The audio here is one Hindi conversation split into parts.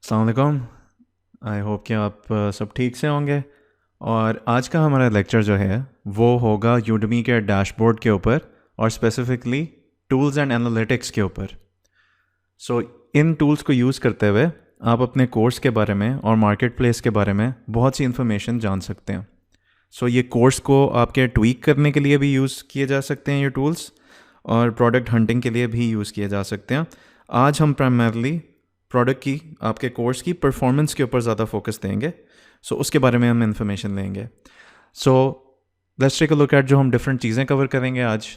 अस्सलाम वालेकुम। आई होप कि आप सब ठीक से होंगे। और आज का हमारा लेक्चर जो है वो होगा यूडमी के डैशबोर्ड के ऊपर और स्पेसिफिकली टूल्स एंड एनालिटिक्स के ऊपर। सो इन टूल्स को यूज़ करते हुए आप अपने कोर्स के बारे में और मार्केट प्लेस के बारे में बहुत सी इन्फॉर्मेशन जान सकते हैं। ये कोर्स को आपके ट्वीक करने के लिए भी यूज़ किए जा सकते हैं ये टूल्स, और प्रोडक्ट हंटिंग के लिए भी यूज़ किए जा सकते हैं। आज हम प्राइमरली प्रोडक्ट की, आपके कोर्स की परफॉर्मेंस के ऊपर ज़्यादा फोकस देंगे। उसके बारे में हम इंफॉर्मेशन लेंगे। So let's take a look at जो हम डिफरेंट चीज़ें कवर करेंगे आज।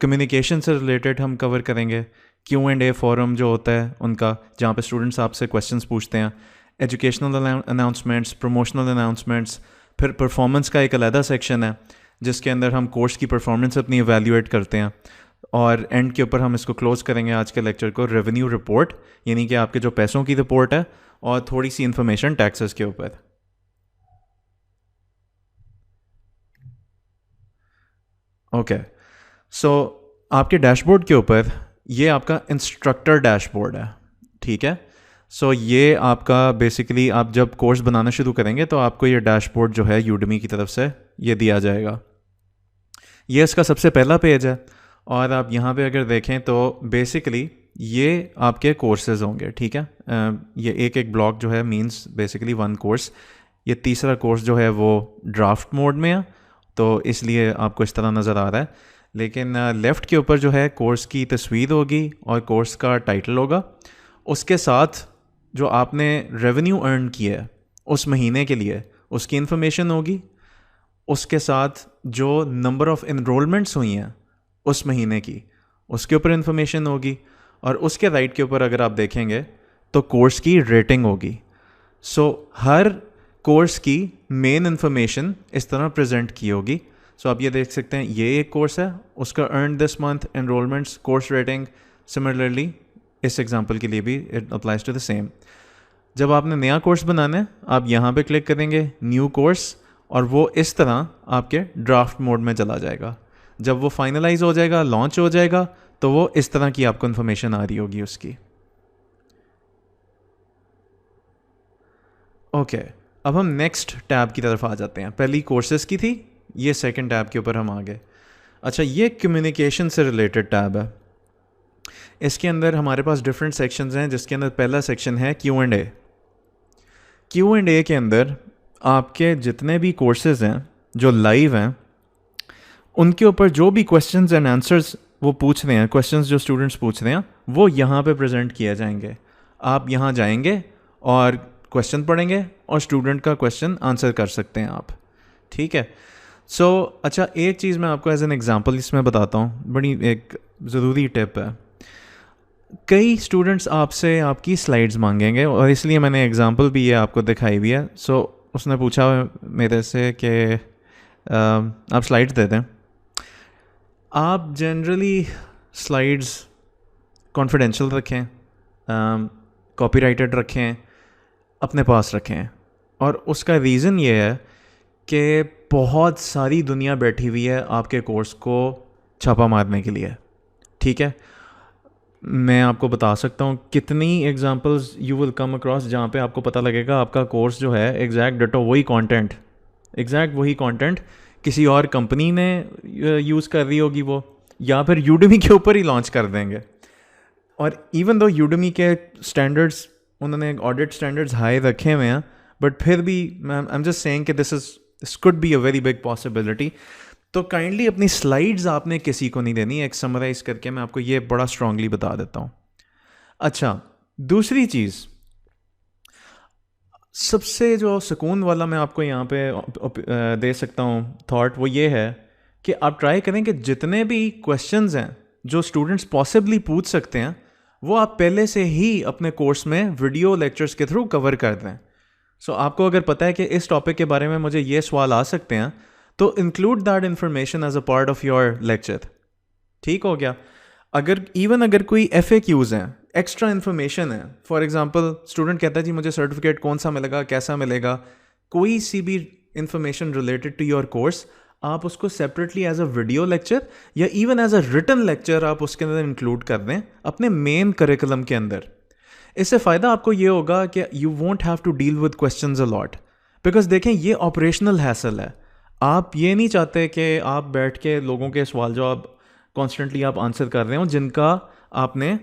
कम्युनिकेशन से रिलेटेड हम कवर करेंगे, Q&A फोरम जो होता है उनका, जहाँ पे स्टूडेंट्स आपसे क्वेश्चंस पूछते हैं, एजुकेशनल अनाउंसमेंट्स, प्रमोशनल अनाउंसमेंट्स, फिर परफॉर्मेंस का एक अलहदा सेक्शन है जिसके अंदर हम कोर्स की परफॉर्मेंस अपनी इवेल्यूएट करते हैं, और एंड के ऊपर हम इसको क्लोज करेंगे आज के लेक्चर को रेवेन्यू रिपोर्ट, यानी कि आपके जो पैसों की रिपोर्ट है, और थोड़ी सी इन्फॉर्मेशन टैक्सेस के ऊपर। ओके, सो आपके डैशबोर्ड के ऊपर ये आपका इंस्ट्रक्टर डैशबोर्ड है, ठीक है। ये आपका बेसिकली आप जब कोर्स बनाना शुरू करेंगे तो आपको ये डैशबोर्ड जो है यूडमी की तरफ से ये दिया जाएगा। ये इसका सबसे पहला पेज है, और आप यहाँ पे अगर देखें तो बेसिकली ये आपके कोर्सेज होंगे, ठीक है। ये एक एक ब्लॉक जो है मींस बेसिकली वन कोर्स। ये तीसरा कोर्स जो है वो ड्राफ्ट मोड में है, तो इसलिए आपको इस तरह नज़र आ रहा है। लेकिन लेफ़्ट के ऊपर जो है कोर्स की तस्वीर होगी और कोर्स का टाइटल होगा। उसके साथ जो आपने रेवेन्यू अर्न किया है उस महीने के लिए उसकी इन्फॉर्मेशन होगी। उसके साथ जो नंबर ऑफ़ इनरोलमेंट्स हुई हैं उस महीने की, उसके ऊपर इन्फॉर्मेशन होगी। और उसके राइट के ऊपर अगर आप देखेंगे तो कोर्स की रेटिंग होगी। हर कोर्स की मेन इन्फॉर्मेशन इस तरह प्रेजेंट की होगी। आप ये देख सकते हैं, ये एक कोर्स है, उसका earn this month, enrolments, course rating. Similarly इस एग्जांपल के लिए भी it applies to the same. जब आपने नया कोर्स बनाना है आप यहाँ पे क्लिक करेंगे न्यू कोर्स, और वो इस तरह आपके ड्राफ्ट मोड में चला जाएगा। जब वो फाइनलाइज हो जाएगा, लॉन्च हो जाएगा, तो वो इस तरह की आपको इन्फॉर्मेशन आ रही होगी उसकी। ओके, अब हम नेक्स्ट टैब की तरफ आ जाते हैं। पहली कोर्सेज की थी, ये सेकंड टैब के ऊपर हम आ गए। अच्छा, ये कम्युनिकेशन से रिलेटेड टैब है। इसके अंदर हमारे पास डिफरेंट सेक्शंस हैं, जिसके अंदर पहला सेक्शन है Q&A। Q&A के अंदर आपके जितने भी कोर्सेज हैं जो लाइव हैं उनके ऊपर जो भी क्वेश्चंस एंड आंसर्स वो पूछ रहे हैं, क्वेश्चंस जो स्टूडेंट्स पूछ रहे हैं वो यहाँ पे प्रेजेंट किए जाएंगे। आप यहाँ जाएंगे और क्वेश्चन पढ़ेंगे और स्टूडेंट का क्वेश्चन आंसर कर सकते हैं आप, ठीक है। अच्छा, एक चीज़ मैं आपको एज एन एग्जांपल इसमें बताता हूँ, बड़ी एक ज़रूरी टिप है। कई स्टूडेंट्स आपसे आपकी स्लाइड्स मांगेंगे, और इसलिए मैंने एग्जांपल भी ये आपको दिखाई हुई है। उसने पूछा मेरे से कि आप स्लाइड्स दे दें। आप जनरली स्लाइड्स कॉन्फिडेंशियल रखें, कॉपीराइटेड रखें, अपने पास रखें। और उसका रीज़न ये है कि बहुत सारी दुनिया बैठी हुई है आपके कोर्स को छापा मारने के लिए, ठीक है। मैं आपको बता सकता हूँ कितनी examples you will come across जहाँ पे आपको पता लगेगा आपका कोर्स जो है एग्जैक्ट डिटो वही कंटेंट किसी और कंपनी ने यूज़ कर रही होगी वो, या फिर यूडमी के ऊपर ही लॉन्च कर देंगे। और इवन दो यूडमी के स्टैंडर्ड्स, उन्होंने ऑडिट स्टैंडर्ड्स हाई रखे हुए हैं, बट फिर भी आई एम जस्ट सेइंग कि this could be a very big possibility. तो काइंडली अपनी स्लाइड्स आपने किसी को नहीं देनी। एक समराइज करके मैं आपको ये बड़ा स्ट्रांगली बता देता हूँ। अच्छा, दूसरी चीज़, सबसे जो सुकून वाला मैं आपको यहाँ पे दे सकता हूँ थॉट, वो ये है कि आप ट्राई करें कि जितने भी क्वेश्चंस हैं जो स्टूडेंट्स पॉसिबली पूछ सकते हैं वो आप पहले से ही अपने कोर्स में वीडियो लेक्चर्स के थ्रू कवर कर दें। आपको अगर पता है कि इस टॉपिक के बारे में मुझे ये सवाल आ सकते हैं, तो include that information as a part of your lecture, ठीक हो गया। अगर कोई FAQs हैं, एक्स्ट्रा इन्फॉर्मेशन है, फॉर एग्जांपल स्टूडेंट कहता है जी मुझे सर्टिफिकेट कौन सा मिलेगा, कैसा मिलेगा, कोई सी भी information related to your course, आप उसको separately as a video lecture या even as a written lecture आप उसके अंदर इंक्लूड कर दें अपने मेन करिकुलम के अंदर। इससे फ़ायदा आपको ये होगा कि you won't have to deal with questions a lot, because देखें ये ऑपरेशनल हैसल है। आप ये नहीं चाहते कि आप बैठ के लोगों के सवाल जवाब कॉन्स्टेंटली आप आंसर कर रहे हो जिनका आपने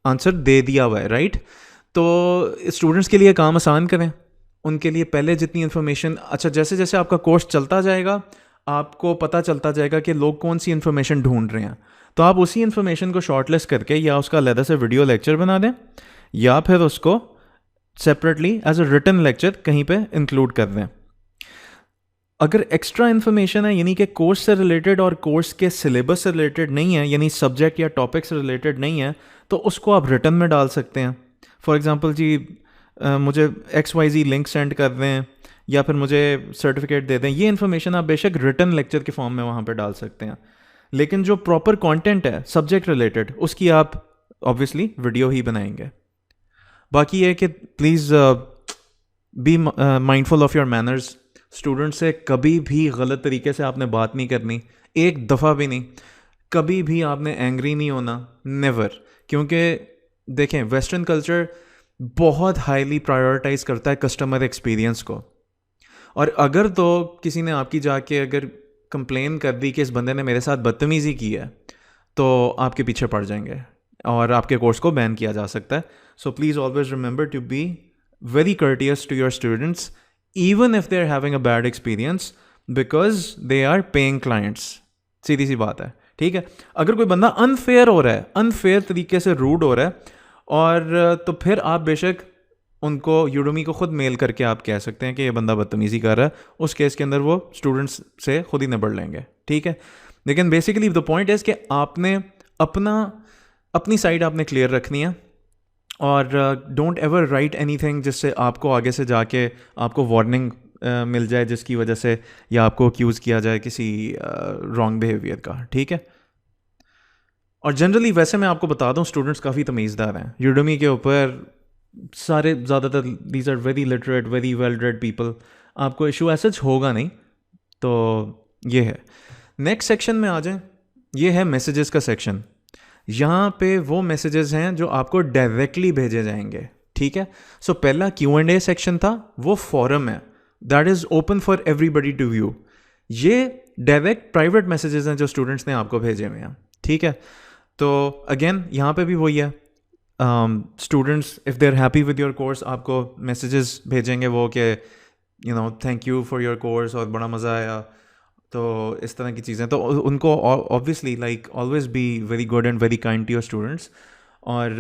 आंसर दे दिया हुआ है, राइट। तो स्टूडेंट्स के लिए काम आसान करें, उनके लिए पहले जितनी इन्फॉर्मेशन, अच्छा जैसे जैसे आपका कोर्स चलता जाएगा आपको पता चलता जाएगा कि लोग कौन सी इन्फॉर्मेशन ढूंढ रहे हैं, तो आप उसी इन्फॉर्मेशन को शॉर्टलिस्ट करके या उसका अलग से वीडियो लेक्चर बना दें या फिर उसको separately as a written lecture कहीं पे इंक्लूड कर दें। अगर एक्स्ट्रा इन्फॉर्मेशन है यानी कि कोर्स से रिलेटेड और कोर्स के सिलेबस से रिलेटेड नहीं है, यानी सब्जेक्ट या टॉपिक से रिलेटेड नहीं है, तो उसको आप रिटन में डाल सकते हैं। फॉर एग्जांपल जी मुझे XYZ लिंक सेंड कर दें या फिर मुझे सर्टिफिकेट दे दें, ये इन्फॉर्मेशन आप बेशक रिटन लेक्चर के फॉर्म में वहाँ पे डाल सकते हैं, लेकिन जो प्रॉपर कंटेंट है सब्जेक्ट रिलेटेड उसकी आप ऑब्वियसली वीडियो ही बनाएंगे। बाकी ये कि please be mindful of your manners. Student से कभी भी गलत तरीके से आपने बात नहीं करनी, एक दफ़ा भी नहीं। कभी भी आपने एंग्री नहीं होना, नेवर। क्योंकि देखें वेस्टर्न कल्चर बहुत हाईली प्रायोरिटाइज करता है कस्टमर एक्सपीरियंस को, और अगर तो किसी ने आपकी जाके अगर कंप्लेन कर दी कि इस बंदे ने मेरे साथ बदतमीज़ी की है, तो आपके पीछे पड़ जाएंगे और आपके कोर्स को बैन किया जा सकता है। So please always remember to be very courteous to your students even if they're having a bad experience because they are paying clients। सीधी सी बात है, ठीक है। अगर कोई बंदा अनफेयर हो रहा है, अनफेयर तरीके से रूड हो रहा है, और तो फिर आप बेशक उनको यूडमी को खुद मेल करके आप कह सकते हैं कि ये बंदा बदतमीज़ी कर रहा है। उस केस के अंदर वो स्टूडेंट्स से खुद ही निबड़ लेंगे, ठीक है। लेकिन बेसिकली द पॉइंट इज़ कि आपने अपनी साइड आपने क्लियर रखनी है, और डोंट एवर राइट एनीथिंग जिससे आपको आगे से जाके आपको वार्निंग मिल जाए, जिसकी वजह से या आपको एक्यूज़ किया जाए किसी रॉन्ग बिहेवियर का, ठीक है। और जनरली वैसे मैं आपको बता दूं स्टूडेंट्स काफ़ी तमीज़दार हैं यूडेमी के ऊपर, सारे ज़्यादातर these are very literate very well read people, आपको इशू ऐसा होगा नहीं। तो ये है। नेक्स्ट सेक्शन में आ जाएं, ये है मैसेजेस का सेक्शन। यहाँ पे वो मैसेजेस हैं जो आपको डायरेक्टली भेजे जाएंगे, ठीक है। सो पहला Q&A सेक्शन था, वो फॉरम है, that is open for everybody to view. ये डायरेक्ट प्राइवेट मैसेजेस हैं जो स्टूडेंट्स ने आपको भेजे हुए हैं, ठीक है। तो अगेन यहाँ पे भी वही है, students if they are happy with your course आपको मैसेजेस भेजेंगे वो कि you know thank you for your course और बड़ा मज़ा आया, तो इस तरह की चीज़ें। तो उनको obviously like always be very good and very kind to your students, और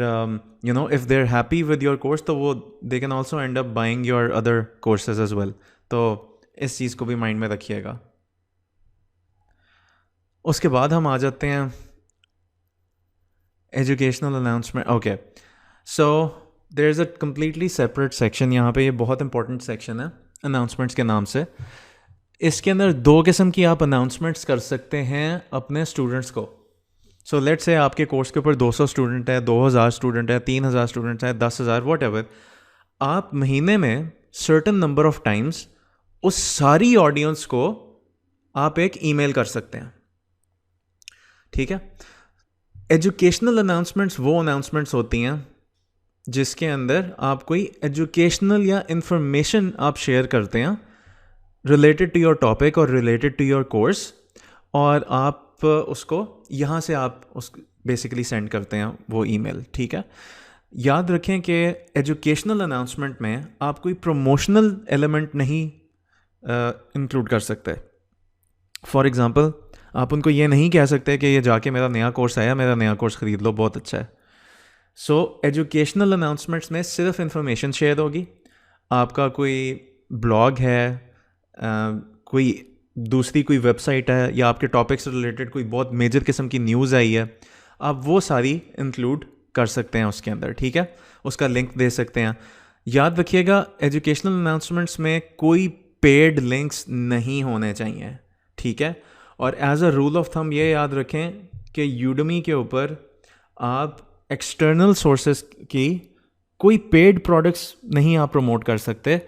you know if they are happy with your course तो वो they can also end up buying your other courses as well. तो इस चीज़ को भी माइंड में रखिएगा। उसके बाद हम आ जाते हैं educational announcement. Okay, so there is a completely separate section यहाँ पे, ये बहुत इंपॉर्टेंट सेक्शन है अनाउंसमेंट्स के नाम से। इसके अंदर दो किस्म की आप अनाउंसमेंट्स कर सकते हैं अपने स्टूडेंट्स को। सो लेट्स से आपके कोर्स के ऊपर 200 स्टूडेंट है, 2000 स्टूडेंट है, 3000 स्टूडेंट है, 10,000 वॉट एवर, आप महीने में सर्टन नंबर ऑफ टाइम्स उस सारी ऑडियंस को आप एक ईमेल कर सकते हैं, ठीक है। एजुकेशनल अनाउंसमेंट्स वो अनाउंसमेंट्स होती हैं जिसके अंदर आप कोई एजुकेशनल या इंफॉर्मेशन आप शेयर करते हैं रिलेटेड टू योर टॉपिक और रिलेटेड टू योर कोर्स, और आप उसको यहाँ से आप उस बेसिकली सेंड करते हैं वो ईमेल, ठीक है। याद रखें कि एजुकेशनल अनाउंसमेंट में आप कोई प्रमोशनल एलिमेंट नहीं इंक्लूड कर सकते। फॉर एग्ज़ाम्पल आप उनको ये नहीं कह सकते कि ये जाके मेरा नया कोर्स आया, मेरा नया कोर्स ख़रीद लो, बहुत अच्छा है। सो एजुकेशनल अनाउंसमेंट्स में सिर्फ इंफॉर्मेशन शेयर होगी। आपका कोई ब्लॉग है, कोई दूसरी कोई वेबसाइट है, या आपके टॉपिक से रिलेटेड कोई बहुत मेजर किस्म की न्यूज़ आई है, आप वो सारी इंक्लूड कर सकते हैं उसके अंदर, ठीक है। उसका लिंक दे सकते हैं। याद रखिएगा एजुकेशनल अनाउंसमेंट्स में कोई पेड लिंक्स नहीं होने चाहिए, ठीक है। और as a rule of thumb ये याद रखें कि यूडमी के ऊपर आप एक्सटर्नल सोर्सेस की कोई पेड प्रोडक्ट्स नहीं आप प्रमोट कर सकते।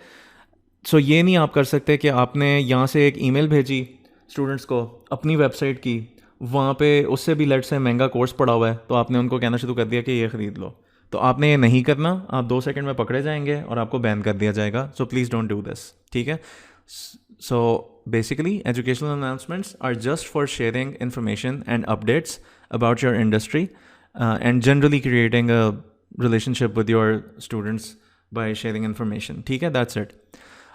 सो ये नहीं आप कर सकते कि आपने यहाँ से एक ईमेल भेजी स्टूडेंट्स को अपनी वेबसाइट की, वहाँ पे उससे भी लेट से महंगा कोर्स पड़ा हुआ है, तो आपने उनको कहना शुरू कर दिया कि ये ख़रीद लो, तो आपने ये नहीं करना, आप 2 सेकंड में पकड़े जाएंगे और आपको बैन कर दिया जाएगा. So please don't do this. ठीक है. So basically educational announcements are just for sharing information and updates about your industry and generally creating a relationship with your students by sharing information. ठीक है, दैट्स इट.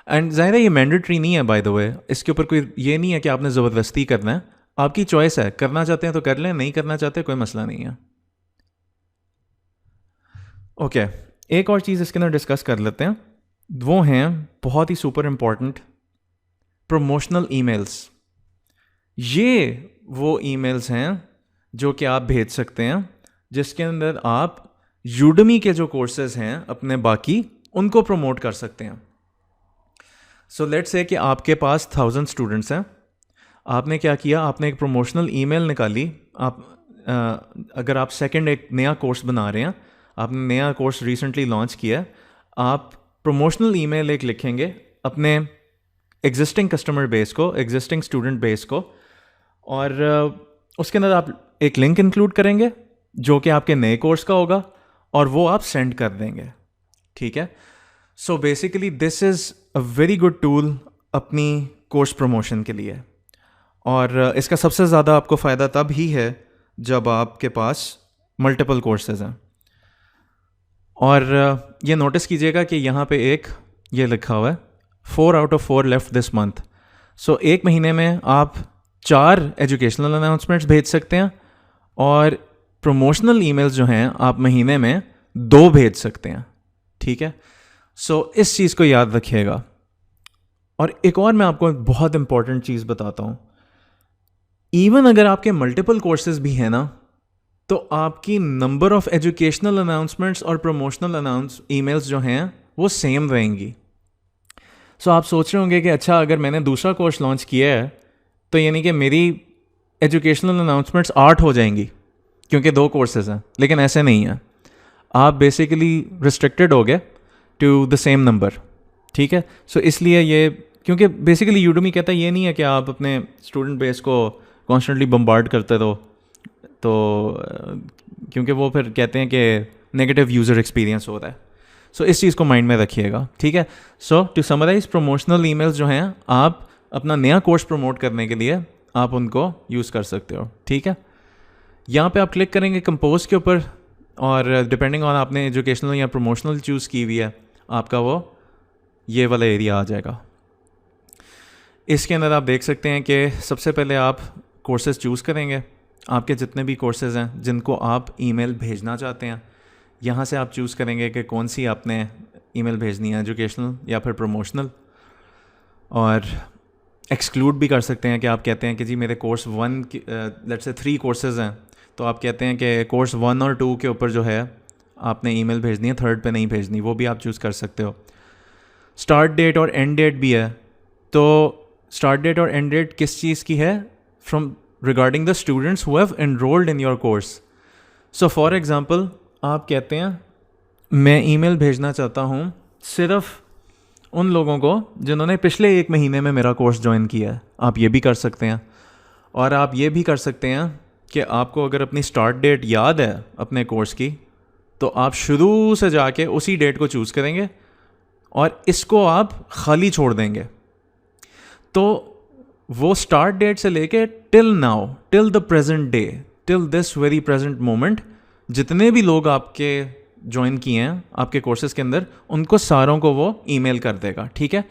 एंड ज़ाहिर है ये मैंडेटरी नहीं है, बाय द वे. इसके ऊपर कोई ये नहीं है कि आपने ज़बरदस्ती करना है. आपकी चॉइस है. करना चाहते हैं तो कर लें, नहीं करना चाहते कोई मसला नहीं है. ओके, एक और चीज़ इसके अंदर डिस्कस कर लेते हैं. वो हैं बहुत ही सुपर इम्पॉर्टेंट प्रमोशनल ईमेल्स. ये वो ईमेल्स हैं जो कि आप भेज सकते हैं जिसके अंदर आप यूडमी के जो कोर्सेज हैं अपने बाकी उनको प्रमोट कर सकते हैं. सो लेट्स से कि आपके पास 1000 स्टूडेंट्स हैं. आपने क्या किया, आपने एक प्रमोशनल ईमेल निकाली. अगर आप सेकंड एक नया कोर्स बना रहे हैं, आपने नया कोर्स रिसेंटली लॉन्च किया, आप प्रमोशनल ईमेल एक लिखेंगे अपने एग्जिस्टिंग कस्टमर बेस को, एग्जिस्टिंग स्टूडेंट बेस को, और उसके अंदर आप एक लिंक इंक्लूड करेंगे जो कि आपके नए कोर्स का होगा और वो आप सेंड कर देंगे. ठीक है. So basically this is a very good tool अपनी कोर्स प्रमोशन के लिए. और इसका सबसे ज़्यादा आपको फ़ायदा तब ही है जब आपके पास मल्टीपल कोर्सेज हैं. और ये नोटिस कीजिएगा कि यहाँ पे एक ये लिखा हुआ है 4 out of 4 left this month. So एक महीने में आप 4 एजुकेशनल अनाउंसमेंट्स भेज सकते हैं और प्रमोशनल ईमेल्स जो हैं आप महीने में 2 भेज सकते हैं. ठीक है. सो इस चीज़ को याद रखिएगा. और एक और मैं आपको बहुत इंपॉर्टेंट चीज़ बताता हूँ. इवन अगर आपके मल्टीपल कोर्सेज भी हैं ना, तो आपकी नंबर ऑफ एजुकेशनल अनाउंसमेंट्स और प्रमोशनल ईमेल्स जो हैं वो सेम रहेंगी. सो आप सोच रहे होंगे कि अच्छा, अगर मैंने दूसरा कोर्स लॉन्च किया है तो यानी कि मेरी एजुकेशनल अनाउंसमेंट्स 8 हो जाएंगी क्योंकि 2 कोर्सेज हैं. लेकिन ऐसे नहीं है. आप बेसिकली रिस्ट्रिक्टेड हो गए टू द सेम नंबर. ठीक है. सो इसलिए ये, क्योंकि बेसिकली यूडमी कहता है ये नहीं है कि आप अपने स्टूडेंट बेस को कॉन्स्टेंटली बम्बार्ड करते रहो, तो क्योंकि वो फिर कहते हैं कि नेगेटिव यूज़र एक्सपीरियंस होता है. सो इस चीज़ को माइंड में रखिएगा. ठीक है. सो टू समराइज, प्रमोशनल ईमेल्स जो हैं आप अपना नया कोर्स प्रमोट करने के लिए आप उनको यूज़ कर सकते हो. ठीक है. यहाँ पे आप क्लिक करेंगे कंपोज के ऊपर और डिपेंडिंग ऑन आपने एजुकेशनल या प्रमोशनल चूज़ की हुई है, आपका वो ये वाला एरिया आ जाएगा. इसके अंदर आप देख सकते हैं कि सबसे पहले आप कोर्सेज चूज़ करेंगे. आपके जितने भी कोर्सेज हैं जिनको आप ईमेल भेजना चाहते हैं, यहाँ से आप चूज़ करेंगे कि कौन सी आपने ईमेल भेजनी है, एजुकेशनल या फिर प्रमोशनल. और एक्सक्लूड भी कर सकते हैं कि आप कहते हैं कि जी मेरे कोर्स 1 लेट्स से 3 कोर्सेज हैं, तो आप कहते हैं कि कोर्स 1 और 2 के ऊपर जो है आपने ईमेल भेजनी है, 3rd पे नहीं भेजनी. वो भी आप चूज़ कर सकते हो. स्टार्ट डेट और एंड डेट भी है. तो स्टार्ट डेट और एंड डेट किस चीज़ की है? From regarding the students who have enrolled in your course. So for example, आप कहते हैं मैं ईमेल भेजना चाहता हूँ सिर्फ उन लोगों को जिन्होंने पिछले 1 महीने में मेरा कोर्स ज्वाइन किया है. आप ये भी कर सकते हैं. और आप ये भी कर सकते हैं कि आपको अगर अपनी स्टार्ट डेट याद है अपने कोर्स की, तो आप शुरू से जाके उसी डेट को चूज़ करेंगे और इसको आप खाली छोड़ देंगे. तो वो स्टार्ट डेट से लेके till now, till the present day, till this very present moment, जितने भी लोग आपके ज्वाइन किए हैं आपके कोर्सेज के अंदर, उनको सारों को वो ईमेल कर देगा. ठीक है.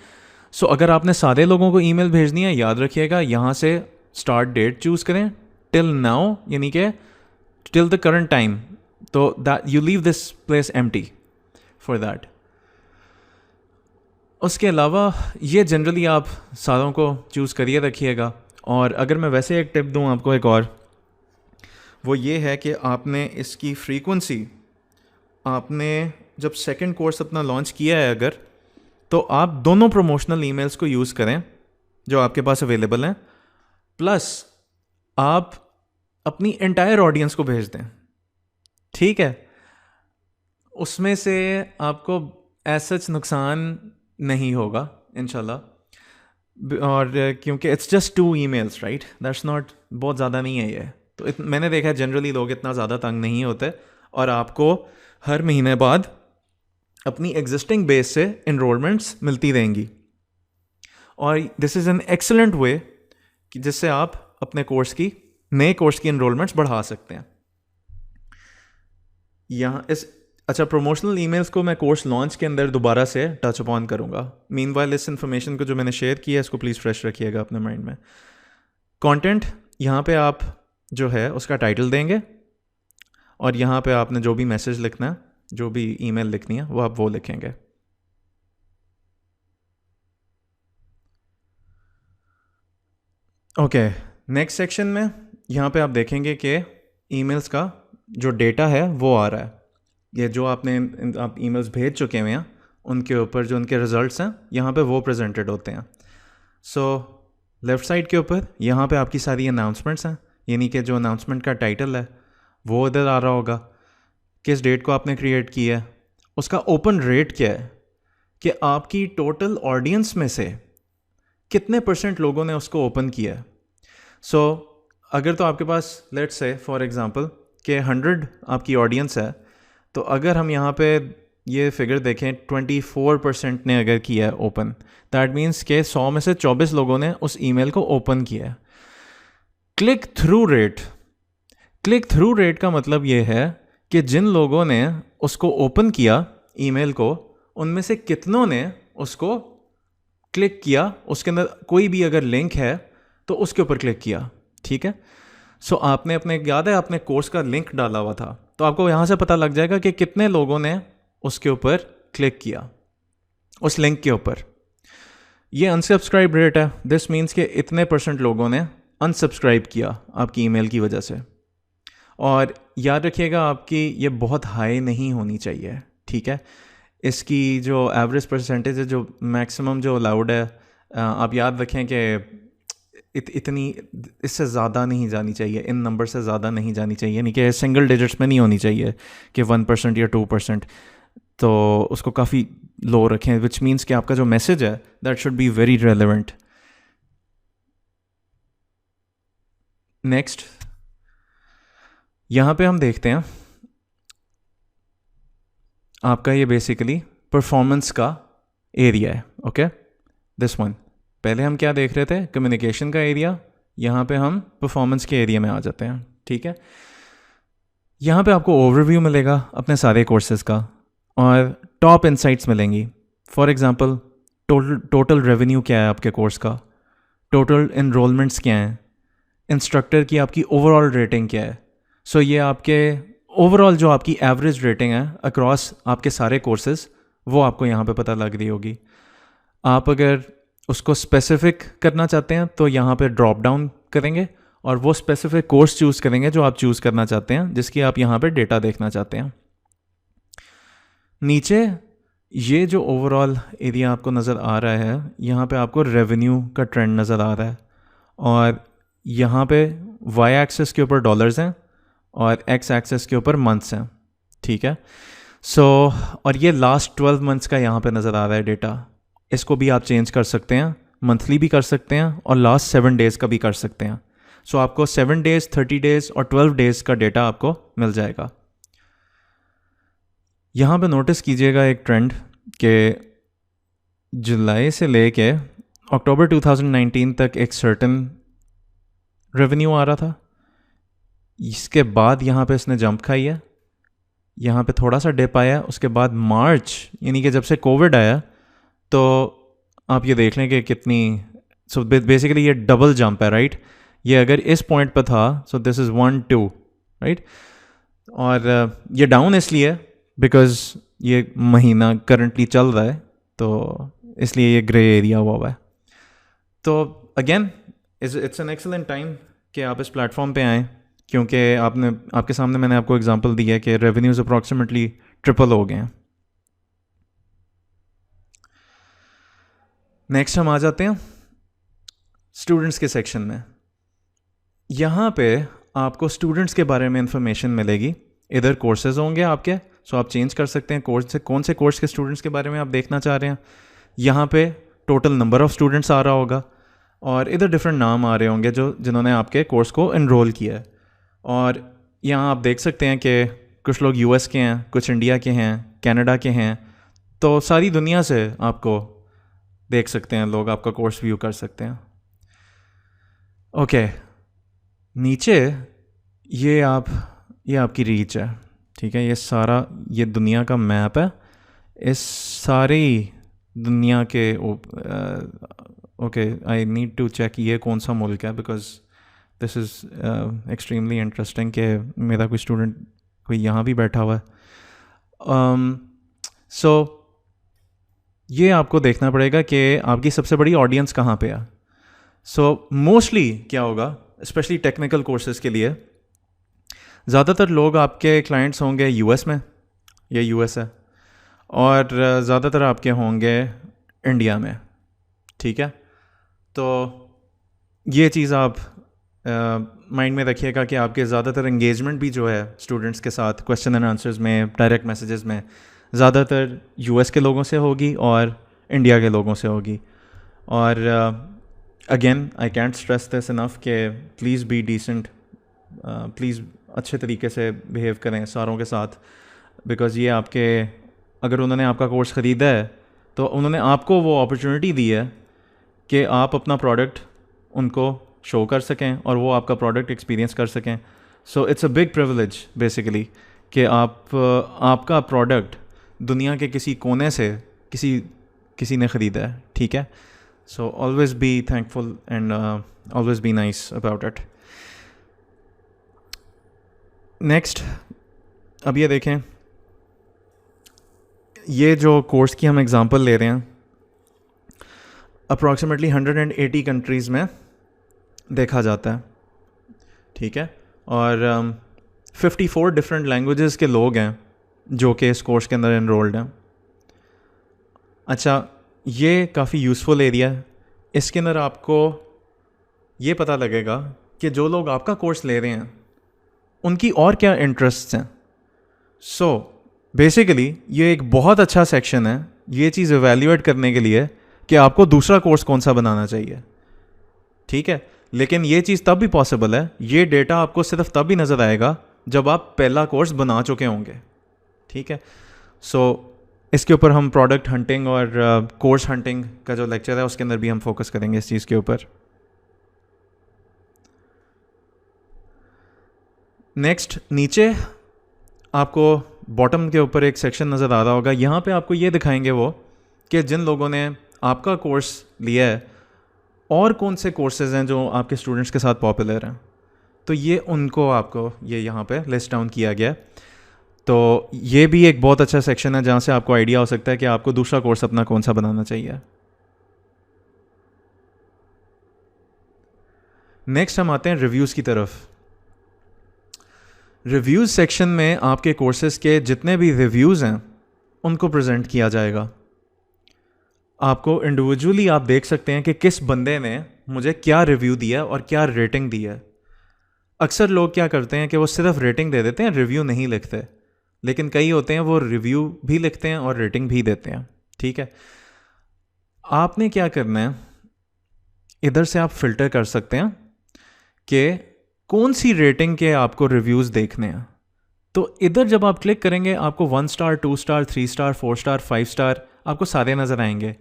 सो अगर आपने सारे लोगों को ईमेल भेजनी है, याद रखिएगा यहाँ से स्टार्ट डेट चूज़ करें टिल नाउ, यानी कि टिल द करंट टाइम. तो that you leave this place empty for that. उसके अलावा ये जनरली आप सारों को चूज़ करिए रखिएगा. और अगर मैं वैसे एक टिप दूं आपको एक और, वो ये है कि आपने इसकी फ्रीक्वेंसी, आपने जब सेकंड कोर्स अपना लॉन्च किया है अगर, तो आप दोनों प्रमोशनल ईमेल्स को यूज़ करें जो आपके पास अवेलेबल हैं, प्लस आप अपनी एंटायर ऑडियंस को भेज दें. ठीक है. उसमें से आपको ऐसा नुकसान नहीं होगा इंशाल्लाह. और क्योंकि it's just 2 emails, right, that's not, बहुत ज़्यादा नहीं है ये. तो मैंने देखा है जनरली लोग इतना ज़्यादा तंग नहीं होते और आपको हर महीने बाद अपनी एग्जिस्टिंग बेस से इनरोलमेंट्स मिलती रहेंगी। और दिस इज़ एन एक्सेलेंट वे कि जिससे आप अपने नए कोर्स की इनरोलमेंट्स बढ़ा सकते हैं। यहाँ अच्छा, प्रमोशनल ईमेल्स को मैं कोर्स लॉन्च के अंदर दोबारा से टच अपॉन करूँगा। मीनवाइल इस इन्फॉर्मेशन को जो मैंने शेयर किया है इसको प्लीज़ फ्रेश रखिएगा अपने माइंड में। कंटेंट यहाँ पे आप जो है उसका टाइटल देंगे और यहाँ पे आपने जो भी मैसेज लिखना है, जो भी ईमेल लिखनी है वो आप वो लिखेंगे। ओके, नेक्स्ट सेक्शन में यहाँ पे आप देखेंगे कि ईमेल्स का जो डेटा है वो आ रहा है। ये जो आप ईमेल्स भेज चुके हुए हैं उनके ऊपर जो उनके रिजल्ट्स हैं यहाँ पे वो प्रेजेंटेड होते हैं। सो लेफ़्ट साइड के ऊपर यहाँ पे आपकी सारी अनाउंसमेंट्स हैं, यानी कि जो अनाउंसमेंट का टाइटल है वो इधर आ रहा होगा, किस डेट को आपने क्रिएट किया है, उसका ओपन रेट क्या है, कि आपकी टोटल ऑडियंस में से कितने % लोगों ने उसको ओपन किया है। सो अगर तो आपके पास लेट्स से फॉर एग्जांपल कि 100 आपकी ऑडियंस है, तो अगर हम यहाँ पे ये फिगर देखें 24% ने अगर किया है ओपन, दैट मीन्स के 100 में से 24 लोगों ने उस ईमेल को ओपन किया है। क्लिक थ्रू रेट का मतलब ये है कि जिन लोगों ने उसको ओपन किया ईमेल को, उनमें से कितनों ने उसको क्लिक किया, उसके अंदर कोई भी अगर लिंक है तो उसके ऊपर क्लिक किया। ठीक है, सो आपने याद है आपने कोर्स का लिंक डाला हुआ था, तो आपको यहाँ से पता लग जाएगा कि कितने लोगों ने उसके ऊपर क्लिक किया, उस लिंक के ऊपर। ये अनसब्सक्राइब रेट है, दिस मीन्स कि इतने % लोगों ने अनसब्सक्राइब किया आपकी ईमेल की वजह से। और याद रखिएगा आपकी ये बहुत हाई नहीं होनी चाहिए। ठीक है, इसकी जो एवरेज परसेंटेज है, जो मैक्सिमम जो अलाउड है, आप याद रखें कि इतनी इससे ज़्यादा नहीं जानी चाहिए, इन नंबर से ज़्यादा नहीं जानी चाहिए, यानी कि सिंगल डिजिट्स में नहीं होनी चाहिए कि 1% या 2%, तो उसको काफ़ी लो रखें, विच मीन्स कि आपका जो मैसेज है that should be very relevant. Next यहाँ पे हम देखते हैं आपका ये बेसिकली परफॉर्मेंस का एरिया है। ओके, दिस वन, पहले हम क्या देख रहे थे, कम्युनिकेशन का एरिया, यहाँ पे हम परफॉर्मेंस के एरिया में आ जाते हैं। ठीक है, यहाँ पे आपको ओवरव्यू मिलेगा अपने सारे कोर्सेज का और टॉप इनसाइट्स मिलेंगी। फॉर एग्जांपल टोटल रेवेन्यू क्या है आपके कोर्स का, टोटल इनरोलमेंट्स क्या हैं, इंस्ट्रक्टर की आपकी ओवरऑल रेटिंग क्या है। सो ये आपके ओवरऑल जो आपकी एवरेज रेटिंग है अक्रॉस आपके सारे कोर्सेज, वो आपको यहाँ पे पता लग रही होगी। आप अगर उसको स्पेसिफिक करना चाहते हैं तो यहाँ पे ड्रॉप डाउन करेंगे और वो स्पेसिफिक कोर्स चूज़ करेंगे जो आप चूज़ करना चाहते हैं, जिसकी आप यहाँ पे डेटा देखना चाहते हैं। नीचे ये जो ओवरऑल एरिया आपको नज़र आ रहा है, यहाँ पे आपको रेवेन्यू का ट्रेंड नज़र आ रहा है और यहाँ पे वाई एक्सेस के ऊपर डॉलर्स हैं और एक्स एक्सेस के ऊपर मंथ्स हैं। ठीक है, सो और ये लास्ट 12 मंथ्स का यहाँ पे नज़र आ रहा है डेटा। इसको भी आप चेंज कर सकते हैं, मंथली भी कर सकते हैं और लास्ट 7 डेज़ का भी कर सकते हैं। सो आपको 7 डेज़, 30 डेज़ और 12 डेज़ का डेटा आपको मिल जाएगा। यहाँ पे नोटिस कीजिएगा एक ट्रेंड कि जुलाई से लेके अक्टूबर 2019 तक एक सर्टेन रेवेन्यू आ रहा था, इसके बाद यहाँ पे इसने जंप खाई है, यहाँ पे थोड़ा सा डिप आया, उसके बाद मार्च यानी कि जब से कोविड आया तो आप ये देख लें कि कितनी, सो बेसिकली ये डबल जंप है, राइट। ये अगर इस पॉइंट पर था, सो दिस इज़ 1 2, राइट। और ये डाउन इसलिए बिकॉज ये महीना करंटली चल रहा है, तो इसलिए ये ग्रे एरिया हुआ है। तो again it's an excellent time कि आप इस प्लेटफॉर्म पे आएँ, क्योंकि आपके सामने मैंने आपको एग्जांपल दिया है कि रेवेन्यूज़ अप्रॉक्सीमेटली ट्रिपल हो गए हैं। नेक्स्ट हम आ जाते हैं स्टूडेंट्स के सेक्शन में। यहाँ पे आपको स्टूडेंट्स के बारे में इंफॉर्मेशन मिलेगी। इधर कोर्सेज होंगे आपके, सो आप चेंज कर सकते हैं कौन से कोर्स के स्टूडेंट्स के बारे में आप देखना चाह रहे हैं। यहाँ पे टोटल नंबर ऑफ़ स्टूडेंट्स आ रहा होगा और इधर डिफरेंट नाम आ रहे होंगे जिन्होंने आपके कोर्स को एनरोल किया है। और यहाँ आप देख सकते हैं कि कुछ लोग यूएस के हैं, कुछ इंडिया के हैं, कनाडा के हैं, तो सारी दुनिया से आपको देख सकते हैं लोग, आपका कोर्स व्यू कर सकते हैं। ओके, नीचे ये आपकी रीच है, ठीक है। ये सारा ये दुनिया का मैप है, इस सारी दुनिया के okay, I need to check ये कौन सा मुल्क है, because this is extremely interesting कि मेरा कोई स्टूडेंट कोई यहाँ भी बैठा हुआ है। सो ये आपको देखना पड़ेगा कि आपकी सबसे बड़ी ऑडियंस कहाँ पे है। सो मोस्टली क्या होगा, स्पेशली टेक्निकल कोर्सेज़ के लिए ज़्यादातर लोग आपके क्लाइंट्स होंगे यूएस में, या यूएस है, और ज़्यादातर आपके होंगे इंडिया में, ठीक है। तो ये चीज़ आप माइंड में रखिएगा कि आपके ज़्यादातर एंगेजमेंट भी जो है स्टूडेंट्स के साथ क्वेश्चन एंड आंसर्स में, डायरेक्ट मैसेजेस में, ज़्यादातर यूएस के लोगों से होगी और इंडिया के लोगों से होगी। और again I can't stress this enough कि प्लीज़ बी डिसेंट, प्लीज़ अच्छे तरीके से बिहेव करें सारों के साथ, बिकॉज़ ये आपके, अगर उन्होंने आपका कोर्स ख़रीदा है तो उन्होंने आपको वो अपॉर्चुनिटी दी है कि आप अपना प्रोडक्ट उनको शो कर सकें और वो आपका प्रोडक्ट एक्सपीरियंस कर सकें। So it's a big privilege basically कि आपका प्रोडक्ट दुनिया के किसी कोने से किसी ने ख़रीदा है, ठीक है। So always be thankful and always be nice about it. Next, अब ये देखें, ये जो कोर्स की हम एग्ज़ाम्पल ले रहे हैं, अप्रॉक्सीमेटली 180 कंट्रीज़ में देखा जाता है, ठीक है। और 54 डिफरेंट लैंग्वेजेस के लोग हैं जो कि इस कोर्स के अंदर एनरोल्ड हैं। अच्छा, ये काफ़ी यूज़फुल एरिया है। इसके अंदर आपको ये पता लगेगा कि जो लोग आपका कोर्स ले रहे हैं उनकी और क्या इंटरेस्ट्स हैं। सो बेसिकली ये एक बहुत अच्छा सेक्शन है ये चीज़ एवेल्यूएट करने के लिए कि आपको दूसरा कोर्स कौन सा बनाना चाहिए, ठीक है। लेकिन ये चीज़ तब भी पॉसिबल है, ये डेटा आपको सिर्फ तब भी नज़र आएगा जब आप पहला कोर्स बना चुके होंगे, ठीक है। सो इसके ऊपर हम प्रोडक्ट हंटिंग और कोर्स हंटिंग का जो लेक्चर है उसके अंदर भी हम फोकस करेंगे इस चीज़ के ऊपर। नेक्स्ट, नीचे आपको बॉटम के ऊपर एक सेक्शन नज़र आ रहा होगा, यहाँ पे आपको ये दिखाएंगे वो कि जिन लोगों ने आपका कोर्स लिया है और कौन से कोर्सेज़ हैं जो आपके स्टूडेंट्स के साथ पॉपुलर हैं। तो ये उनको आपको ये यहाँ पे लिस्ट डाउन किया गया। तो ये भी एक बहुत अच्छा सेक्शन है जहाँ से आपको आइडिया हो सकता है कि आपको दूसरा कोर्स अपना कौन सा बनाना चाहिए। नेक्स्ट हम आते हैं रिव्यूज़ की तरफ। रिव्यूज़ सेक्शन में आपके कोर्सेज़ के जितने भी रिव्यूज़ हैं उनको प्रेजेंट किया जाएगा। आपको इंडिविजुअली आप देख सकते हैं कि किस बंदे ने मुझे क्या रिव्यू दिया और क्या रेटिंग दी है। अक्सर लोग क्या करते हैं कि वो सिर्फ रेटिंग दे देते हैं, रिव्यू नहीं लिखते। लेकिन कई होते हैं वो रिव्यू भी लिखते हैं और रेटिंग भी देते हैं, ठीक है। आपने क्या करना है, इधर से आप फिल्टर कर सकते हैं कि कौन सी रेटिंग के आपको रिव्यूज़ देखने हैं। तो इधर जब आप क्लिक करेंगे आपको 1 star, 2 star, 3 star, 4 star, 5 star आपको सारे नज़र आएंगे।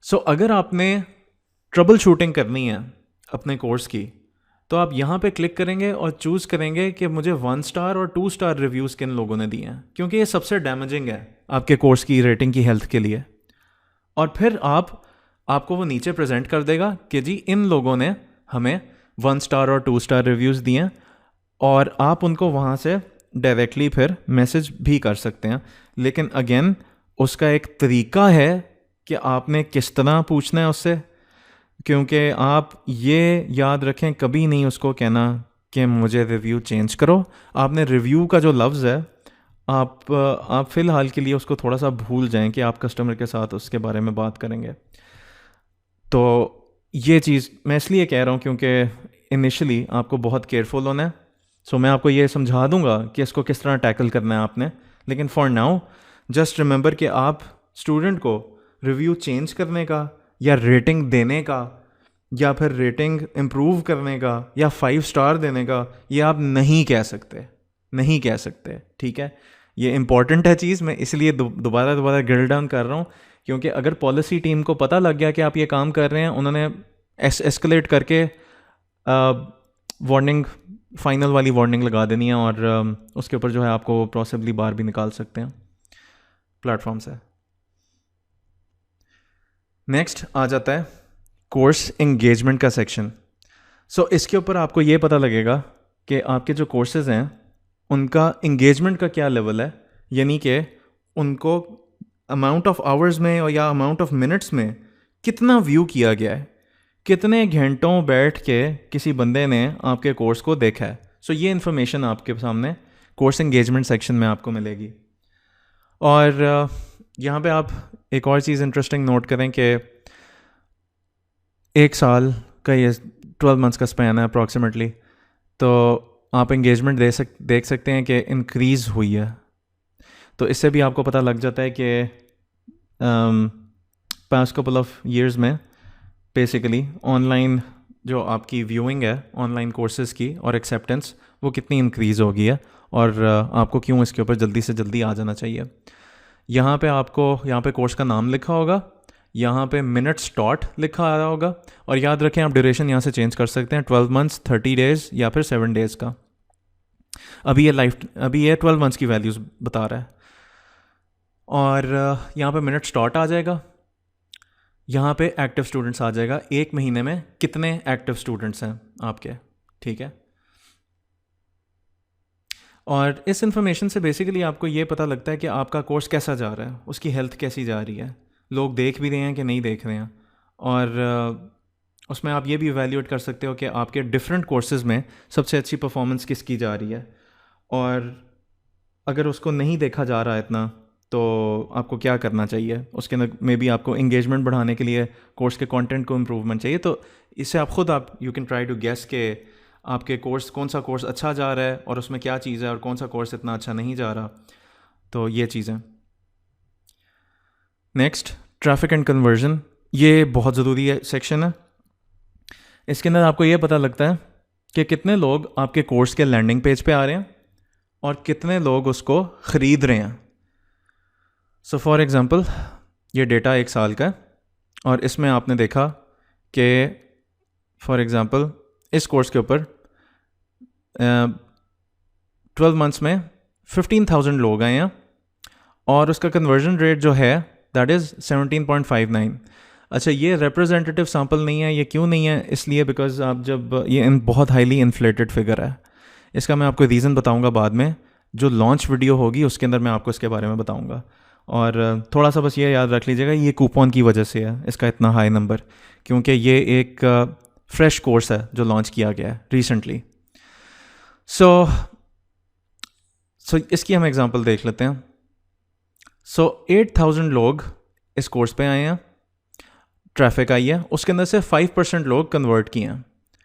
सो अगर आपने ट्रबल शूटिंग करनी है अपने कोर्स की तो आप यहाँ पे क्लिक करेंगे और चूज़ करेंगे कि मुझे 1 स्टार और 2 स्टार रिव्यूज़ किन लोगों ने दिए हैं, क्योंकि ये सबसे डैमेजिंग है आपके कोर्स की रेटिंग की हेल्थ के लिए। और फिर आपको वो नीचे प्रेजेंट कर देगा कि जी इन लोगों ने हमें 1 स्टार और 2 स्टार रिव्यूज़ दिए हैं, और आप उनको वहाँ से डायरेक्टली फिर मैसेज भी कर सकते हैं। लेकिन अगेन उसका एक तरीका है कि आपने किस तरह पूछना है उससे, क्योंकि आप ये याद रखें कभी नहीं उसको कहना कि मुझे रिव्यू चेंज करो। आपने रिव्यू का जो लफ्ज़ है आप फ़िलहाल के लिए उसको थोड़ा सा भूल जाएं कि आप कस्टमर के साथ उसके बारे में बात करेंगे। तो ये चीज़ मैं इसलिए कह रहा हूँ क्योंकि इनिशियली आपको बहुत केयरफुल होना है। सो मैं आपको ये समझा दूंगा कि इसको किस तरह टैकल करना है आपने, लेकिन फॉर नाउ जस्ट रिमेंबर कि आप स्टूडेंट को रिव्यू चेंज करने का या रेटिंग देने का या फिर रेटिंग इम्प्रूव करने का या 5 स्टार देने का ये आप नहीं कह सकते, नहीं कह सकते, ठीक है। ये इंपॉर्टेंट है चीज़, मैं इसलिए दोबारा ड्रिल डाउन कर रहा हूँ, क्योंकि अगर पॉलिसी टीम को पता लग गया कि आप ये काम कर रहे हैं, उन्होंने एस्केलेट करके वार्निंग, फाइनल वाली वार्निंग लगा देनी है, और उसके ऊपर जो है आपको पॉसिबली बाहर भी निकाल सकते हैं प्लेटफॉर्म से। नेक्स्ट आ जाता है कोर्स एंगेजमेंट का सेक्शन। सो इसके ऊपर आपको ये पता लगेगा कि आपके जो कोर्सेज हैं उनका एंगेजमेंट का क्या लेवल है, यानी कि उनको अमाउंट ऑफ आवर्स में और या अमाउंट ऑफ मिनट्स में कितना व्यू किया गया है, कितने घंटों बैठ के किसी बंदे ने आपके कोर्स को देखा है। सो ये इन्फॉर्मेशन आपके सामने कोर्स एंगेजमेंट सेक्शन में आपको मिलेगी। और यहाँ पे आप एक और चीज़ इंटरेस्टिंग नोट करें कि 1 साल का ये 12 मंथ्स का स्पैन है अप्रॉक्सीमेटली, तो आप एंगेजमेंट देख सकते हैं कि इंक्रीज़ हुई है। तो इससे भी आपको पता लग जाता है कि पास्ट कपल ऑफ ईयर्स में बेसिकली ऑनलाइन जो आपकी व्यूइंग है ऑनलाइन कोर्सेज़ की और एक्सेप्टेंस वो कितनी इंक्रीज़ हो गई है, और आपको क्यों इसके ऊपर जल्दी से जल्दी आ जाना चाहिए। यहाँ पे कोर्स का नाम लिखा होगा, यहाँ पे मिनट्स डॉट लिखा आ रहा होगा, और याद रखें आप ड्यूरेशन यहाँ से चेंज कर सकते हैं, 12 मंथ्स, 30 डेज़ या फिर 7 डेज़ का। अभी ये 12 मंथ्स की वैल्यूज़ बता रहा है। और यहाँ पे मिनट्स डॉट आ जाएगा, यहाँ पे एक्टिव स्टूडेंट्स आ जाएगा, 1 महीने में कितने एक्टिव स्टूडेंट्स हैं आपके, ठीक है। और इस इन्फॉर्मेशन से बेसिकली आपको ये पता लगता है कि आपका कोर्स कैसा जा रहा है, उसकी हेल्थ कैसी जा रही है, लोग देख भी रहे हैं कि नहीं देख रहे हैं। और उसमें आप ये भी इवैल्यूएट कर सकते हो कि आपके डिफरेंट कोर्सेज़ में सबसे अच्छी परफॉर्मेंस किसकी जा रही है, और अगर उसको नहीं देखा जा रहा है इतना तो आपको क्या करना चाहिए। उसके अंदर में भी आपको इंगेजमेंट बढ़ाने के लिए कोर्स के कंटेंट को इम्प्रूवमेंट चाहिए। तो इससे आप you can try to guess के आपके कौन सा कोर्स अच्छा जा रहा है और उसमें क्या चीज़ है, और कौन सा कोर्स इतना अच्छा नहीं जा रहा। तो ये चीज़ें। नेक्स्ट, ट्रैफिक एंड कन्वर्जन, ये बहुत ज़रूरी है सेक्शन है। इसके अंदर आपको ये पता लगता है कि कितने लोग आपके कोर्स के लैंडिंग पेज पे आ रहे हैं और कितने लोग उसको ख़रीद रहे हैं। सो फॉर एग्ज़ाम्पल ये डेटा 1 साल का है, और इसमें आपने देखा कि फॉर एग्ज़ाम्पल इस कोर्स के ऊपर 12 मंथ्स में 15,000 लोग आए हैं, और उसका कन्वर्जन रेट जो है दैट इज़ 17.59। अच्छा, ये रिप्रेजेंटेटिव सैम्पल नहीं है। ये क्यों नहीं है? इसलिए बिकॉज आप जब ये बहुत हाईली इन्फ्लेटेड फिगर है। इसका मैं आपको रीज़न बताऊंगा बाद में, जो लॉन्च वीडियो होगी उसके अंदर मैं आपको इसके बारे में बताऊंगा। और थोड़ा सा बस ये याद रख लीजिएगा, ये कूपन की वजह से है इसका इतना हाई नंबर, क्योंकि ये एक फ्रेश कोर्स है जो लॉन्च किया गया है रिसेंटली। सो इसकी हम एग्जांपल देख लेते हैं। 8,000 लोग इस कोर्स पे आए हैं, ट्रैफिक आई है, उसके अंदर से 5% लोग कन्वर्ट किए हैं।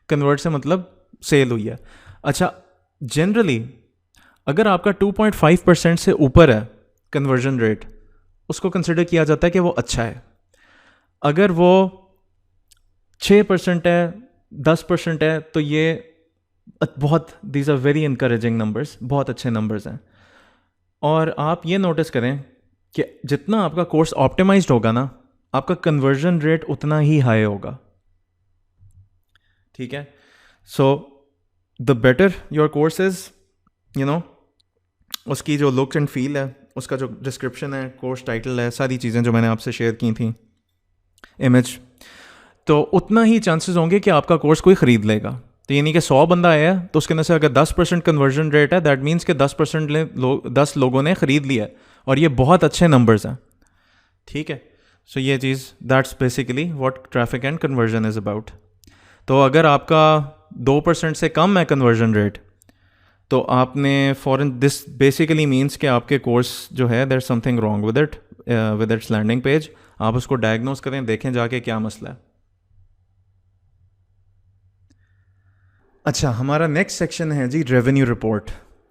कन्वर्ट से मतलब सेल हुई है। अच्छा, जनरली अगर आपका 2.5% से ऊपर है कन्वर्जन रेट, उसको कंसिडर किया जाता है कि वो अच्छा है। अगर वो 6% है, 10% है, तो ये these are very encouraging numbers, बहुत अच्छे नंबर्स हैं। और आप ये नोटिस करें कि जितना आपका कोर्स ऑप्टिमाइज्ड होगा ना, आपका कन्वर्जन रेट उतना ही हाई होगा, ठीक है। So the better your course is, उसकी जो लुक एंड फील है, उसका जो डिस्क्रिप्शन है, कोर्स टाइटल है, सारी चीज़ें जो मैंने आपसे शेयर की थी, इमेज, तो उतना ही चांसेस होंगे कि आपका कोर्स कोई ख़रीद लेगा। तो यानी कि 100 बंदा आया है, तो उसके अंदर से अगर 10% कन्वर्जन रेट है, दैट मीन्स कि 10 लोगों ने ख़रीद लिया, और ये बहुत अच्छे नंबर्स हैं, ठीक है। सो ये चीज़, that's basically what traffic and conversion is about. तो अगर आपका 2% से कम है कन्वर्जन रेट, तो आपने फॉरन, दिस बेसिकली मीन्स कि आपके कोर्स जो है there something wrong with its landing page. आप उसको डायग्नोस करें, देखें जाके क्या मसला है। अच्छा, हमारा नेक्स्ट सेक्शन है जी रेवेन्यू रिपोर्ट,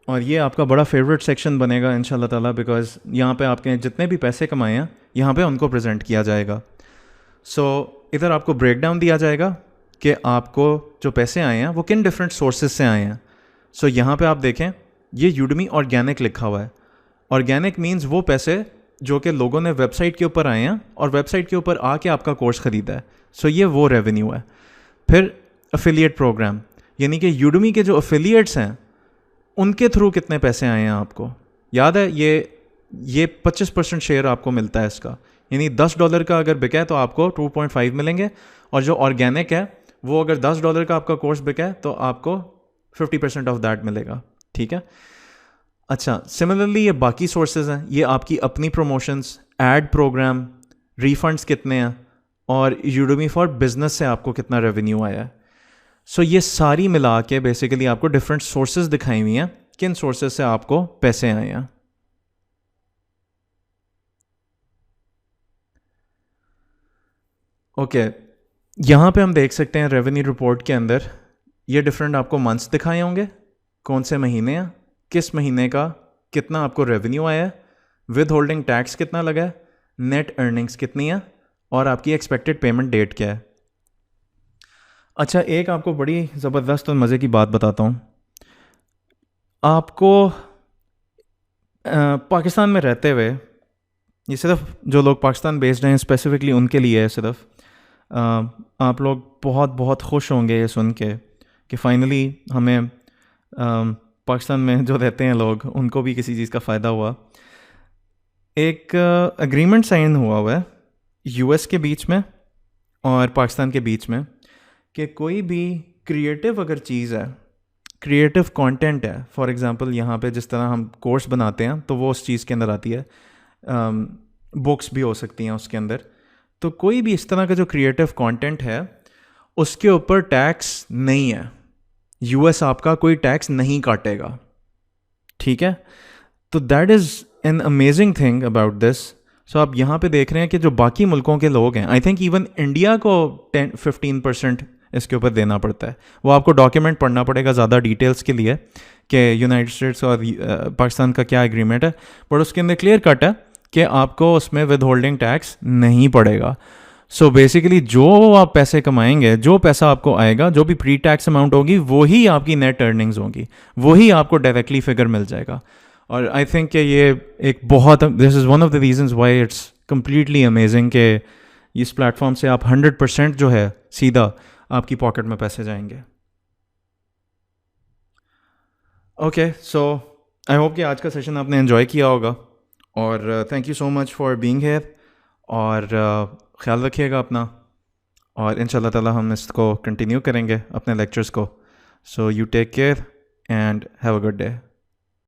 और ये आपका बड़ा फेवरेट सेक्शन बनेगा इंशाल्लाह ताला, बिकॉज यहाँ पे आपके जितने भी पैसे कमाए हैं यहाँ पे उनको प्रेजेंट किया जाएगा। सो इधर आपको ब्रेक डाउन दिया जाएगा कि आपको जो पैसे आए हैं वो किन डिफरेंट सोर्सेज से आए हैं। सो यहाँ पे आप देखें, ये यूडमी ऑर्गेनिक लिखा हुआ है। ऑर्गेनिक मीन्स वो पैसे जो कि लोगों ने वेबसाइट के ऊपर आए हैं और वेबसाइट के ऊपर आके आपका कोर्स ख़रीदा है। सो ये वो रेवेन्यू है। फिर एफिलिएट प्रोग्राम, यानी कि यूडमी के जो एफिलिएट्स हैं उनके थ्रू कितने पैसे आए हैं आपको याद है। ये 25% शेयर आपको मिलता है इसका, यानी $10 का अगर बिका है तो आपको 2.5 मिलेंगे, और जो ऑर्गेनिक है वो अगर $10 का आपका कोर्स बिका है तो आपको 50% ऑफ दैट मिलेगा। ठीक है। अच्छा, सिमिलरली ये बाकी सोर्सेज हैं, ये आपकी अपनी प्रमोशंस, एड प्रोग्राम, रिफंड्स कितने हैं, और यूडमी फॉर बिजनेस से आपको कितना रेवेन्यू आया है। सो ये सारी मिला के बेसिकली आपको डिफरेंट सोर्सेज दिखाई हुई हैं, किन सोर्सेज से आपको पैसे आए हैं। ओके, यहाँ पे हम देख सकते हैं रेवेन्यू रिपोर्ट के अंदर ये डिफरेंट आपको मंथ्स दिखाए होंगे, कौन से महीने हैं, किस महीने का कितना आपको रेवेन्यू आया है, विद होल्डिंग टैक्स कितना लगा है, नेट अर्निंग्स कितनी है, और आपकी एक्सपेक्टेड पेमेंट डेट क्या है। अच्छा, एक आपको बड़ी ज़बरदस्त और मज़े की बात बताता हूँ। आपको पाकिस्तान में रहते हुए, ये सिर्फ जो लोग पाकिस्तान बेस्ड हैं स्पेसिफिकली उनके लिए है सिर्फ, आप लोग बहुत बहुत खुश होंगे ये सुन के कि फाइनली हमें पाकिस्तान में जो रहते हैं लोग उनको भी किसी चीज़ का फ़ायदा हुआ। एक एग्रीमेंट साइन हुआ है यूएस के बीच में और पाकिस्तान के बीच में कि कोई भी क्रिएटिव अगर चीज़ है, क्रिएटिव कंटेंट है, फॉर एग्जांपल यहाँ पे जिस तरह हम कोर्स बनाते हैं तो वो उस चीज़ के अंदर आती है, बुक्स भी हो सकती हैं उसके अंदर, तो कोई भी इस तरह का जो क्रिएटिव कंटेंट है उसके ऊपर टैक्स नहीं है, यूएस आपका कोई टैक्स नहीं काटेगा। ठीक है, तो that is an amazing thing about this. So आप यहाँ पे देख रहे हैं कि जो बाकी मुल्कों के लोग हैं, आई थिंक इवन इंडिया को 10-15% इसके ऊपर देना पड़ता है। वो आपको डॉक्यूमेंट पढ़ना पड़ेगा ज़्यादा डिटेल्स के लिए कि यूनाइटेड स्टेट्स और पाकिस्तान का क्या एग्रीमेंट है, बट उसके अंदर क्लियर कट है कि आपको उसमें विद होल्डिंग टैक्स नहीं पड़ेगा। सो बेसिकली जो आप पैसे कमाएंगे, जो पैसा आपको आएगा, जो भी प्री टैक्स अमाउंट होगी वही आपकी नेट अर्निंग्स होंगी, वही आपको डायरेक्टली फिगर मिल जाएगा। और आई थिंक कि ये एक बहुत, this is one of the reasons why it's completely amazing कि इस प्लेटफॉर्म से आप 100% जो है सीधा आपकी पॉकेट में पैसे जाएंगे। ओके, सो आई होप कि आज का सेशन आपने एंजॉय किया होगा, और thank you so much for being here, और ख्याल रखिएगा अपना, और इंशाल्लाह ताला हम इसको कंटिन्यू करेंगे अपने लेक्चर्स को। So you take care and have a good day.